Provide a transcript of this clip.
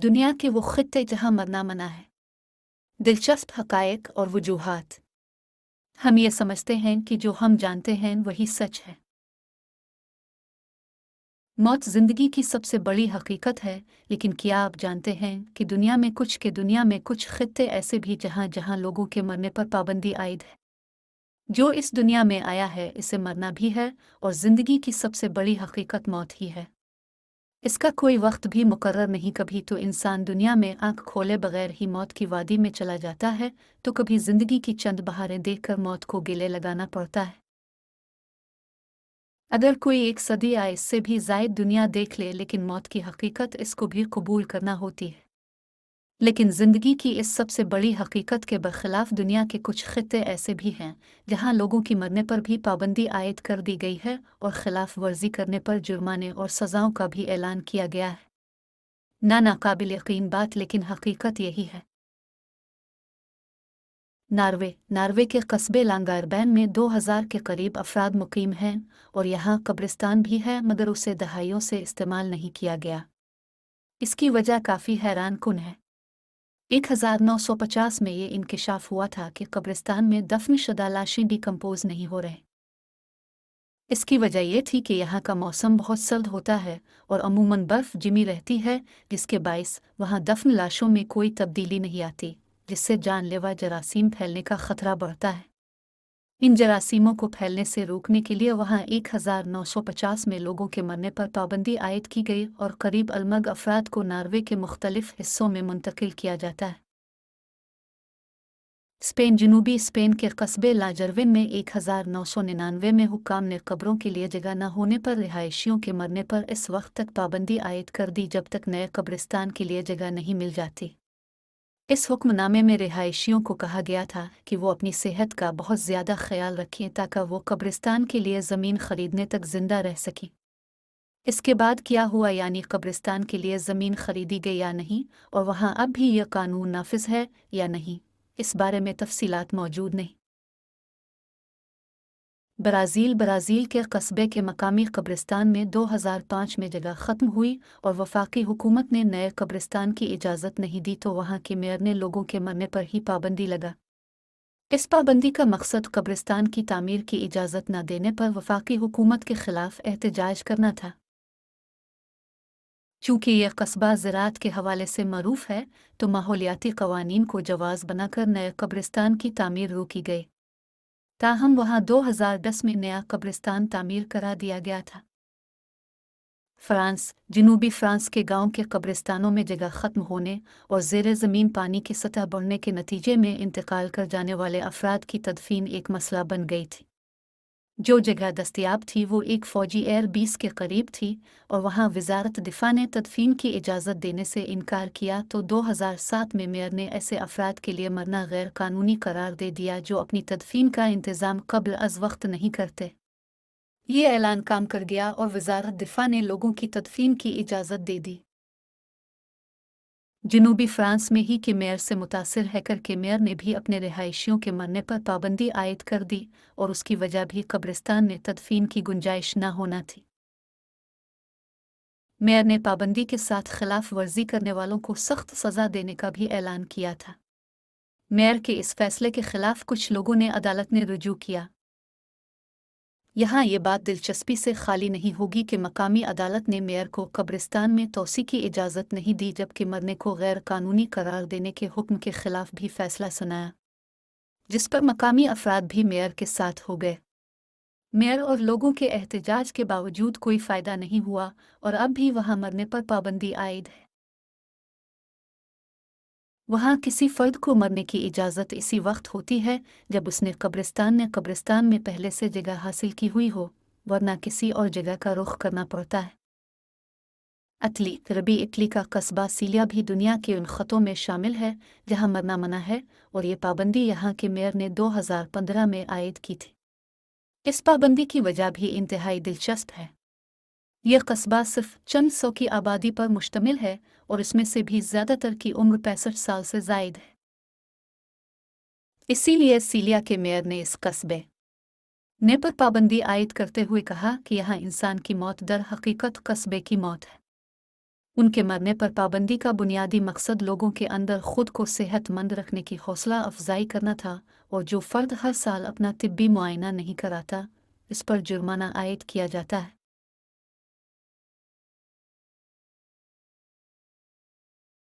दुनिया के वो खित्ते जहाँ मरना मना है। दिलचस्प हकायक और वजूहात। हम ये समझते हैं कि जो हम जानते हैं वही सच है। मौत जिंदगी की सबसे बड़ी हकीकत है, लेकिन क्या आप जानते हैं कि दुनिया में कुछ खित्ते ऐसे भी जहाँ जहाँ लोगों के मरने पर पाबंदी आयद है। जो इस दुनिया में आया है इसे मरना भी है, और जिंदगी की सबसे बड़ी हकीकत मौत ही है। इसका कोई वक्त भी मुकर्रर नहीं। कभी तो इंसान दुनिया में आंख खोले बगैर ही मौत की वादी में चला जाता है, तो कभी जिंदगी की चंद बहारें देखकर मौत को गले लगाना पड़ता है। अगर कोई एक सदी या इससे भी ज़ायद दुनिया देख ले, लेकिन मौत की हकीकत इसको भी कबूल करना होती है। लेकिन ज़िंदगी की इस सबसे बड़ी हकीकत के बरखिलाफ दुनिया के कुछ खित्ते ऐसे भी हैं जहां लोगों की मरने पर भी पाबंदी आयद कर दी गई है, और खिलाफ वर्जी करने पर जुर्माने और सज़ाओं का भी ऐलान किया गया है। नाकाबिल यकीन बात, लेकिन हकीकत यही है। नार्वे के कस्बे लांगारबैन में 2000 के करीब अफराद मुकीम हैं, और यहाँ कब्रिस्तान भी है, मगर उसे दहाइयों से इस्तेमाल नहीं किया गया। इसकी वजह काफ़ी हैरान कुन है। 1950 में ये इंकिशाफ हुआ था कि कब्रिस्तान में दफन शुदा लाशें डिकम्पोज नहीं हो रहे। इसकी वजह ये थी कि यहाँ का मौसम बहुत सर्द होता है और अमूमन बर्फ़ जिमी रहती है, जिसके बायस वहाँ दफन लाशों में कोई तब्दीली नहीं आती, जिससे जानलेवा जरासीम फैलने का खतरा बढ़ता है। इन जरासीमों को फैलने से रोकने के लिए वहाँ 1950 में लोगों के मरने पर पाबंदी आयद की गई, और करीब अलमग अफराद को नार्वे के मुख्तलिफ हिस्सों में मुंतकिल किया जाता है। जनूबी स्पेन के कस्बे लाजरविन में 1999 में हुक्काम ने कब्रों के लिए जगह न होने पर रिहायशियों के मरने पर इस वक्त तक पाबंदी आयद कर दी जब तक नए कब्रिस्तान के लिए जगह नहीं मिल जाती। इस हुक्मनामे में रिहायशियों को कहा गया था कि वो अपनी सेहत का बहुत ज़्यादा ख्याल रखें ताकि वो कब्रिस्तान के लिए ज़मीन खरीदने तक जिंदा रह सकें। इसके बाद क्या हुआ, यानी कब्रिस्तान के लिए ज़मीन खरीदी गई या नहीं, और वहाँ अब भी यह कानून नाफिज है या नहीं, इस बारे में तफसीलात मौजूद नहीं। ब्राज़ील के कस्बे के मकामी कब्रिस्तान में 2005 में जगह ख़त्म हुई, और वफाकी हुकूमत ने नए कब्रिस्तान की इजाज़त नहीं दी, तो वहाँ के मेयर ने लोगों के मरने पर ही पाबंदी लगा। इस पाबंदी का मकसद कब्रिस्तान की तामीर की इजाज़त न देने पर वफाकी हुकूमत के ख़िलाफ़ एहतजाज करना था। चूँकि यह कस्बा ज़राअत के हवाले से मरूफ है, तो माहौलियाती कवानीन को जवाज़ बनाकर नए कब्रिस्तान की तामीर रोकी गई। ताहम वहाँ 2010 में नया कब्रिस्तान तामीर करा दिया गया था। जनूबी फ्रांस के गांव के कब्रिस्तानों में जगह ख़त्म होने और ज़ेरे ज़मीन पानी की सतह बढ़ने के नतीजे में इंतकाल कर जाने वाले अफराद की तदफीन एक मसला बन गई थी। जो जगह दस्तयाब थी वो एक फ़ौजी एयर बेस के करीब थी, और वहाँ वज़ारत दिफ़ा ने तदफीन की इजाज़त देने से इनकार किया, तो 2007 में मेयर ने ऐसे अफराद के लिए मरना गैर कानूनी करार दे दिया जो अपनी तदफीन का इंतज़ाम कब्ल अज़ वक्त नहीं करते। ये ऐलान काम कर गया और वज़ारत दिफ़ा ने लोगों की तदफीन की इजाज़त दे दी। जनूबी फ्रांस में ही के मेयर से मुतासिर हैकर के मेयर ने भी अपने रिहायशियों के मरने पर पाबंदी आयद कर दी, और उसकी वजह भी कब्रिस्तान में तदफीन की गुंजाइश न होना थी। मेयर ने पाबंदी के साथ खिलाफ वर्जी करने वालों को सख्त सज़ा देने का भी ऐलान किया था। मेयर के इस फैसले के खिलाफ कुछ लोगों ने अदालत में रुजू किया। यहाँ ये बात दिलचस्पी से खाली नहीं होगी कि मकामी अदालत ने मेयर को कब्रिस्तान में तोसी की इजाज़त नहीं दी, जबकि मरने को गैर कानूनी करार देने के हुक्म के खिलाफ भी फैसला सुनाया, जिस पर मकामी अफराद भी मेयर के साथ हो गए। मेयर और लोगों के एहतजाज के बावजूद कोई फ़ायदा नहीं हुआ, और अब भी वहाँ मरने पर पाबंदी आयद है। वहाँ किसी फ़र्द को मरने की इजाज़त इसी वक्त होती है जब उसने कब्रिस्तान में पहले से जगह हासिल की हुई हो, वरना किसी और जगह का रुख करना पड़ता है। इटली का कस्बा सीलिया भी दुनिया के उन ख़तों में शामिल है जहाँ मरना मना है, और ये पाबंदी यहाँ के मेयर ने 2015 में आयद की थी। इस पाबंदी की वजह भी इंतहाई दिलचस्प है। यह कस्बा सिर्फ चंद सौ की आबादी पर मुश्तमिल है, और इसमें से भी ज़्यादातर की उम्र 65 साल से ज़ायद है। इसीलिए सीलिया के मेयर ने इस कस्बे ने पर पाबंदी आयद करते हुए कहा कि यहाँ इंसान की मौत दर हकीकत कस्बे की मौत है। ان کے مرنے پر پابندی کا بنیادی مقصد لوگوں کے اندر خود کو صحت مند رکھنے کی حوصلہ افزائی کرنا تھا، اور جو فرد ہر سال اپنا طبی معائنہ نہیں کراتا، اس پر جرمانہ عائد کیا جاتا ہے۔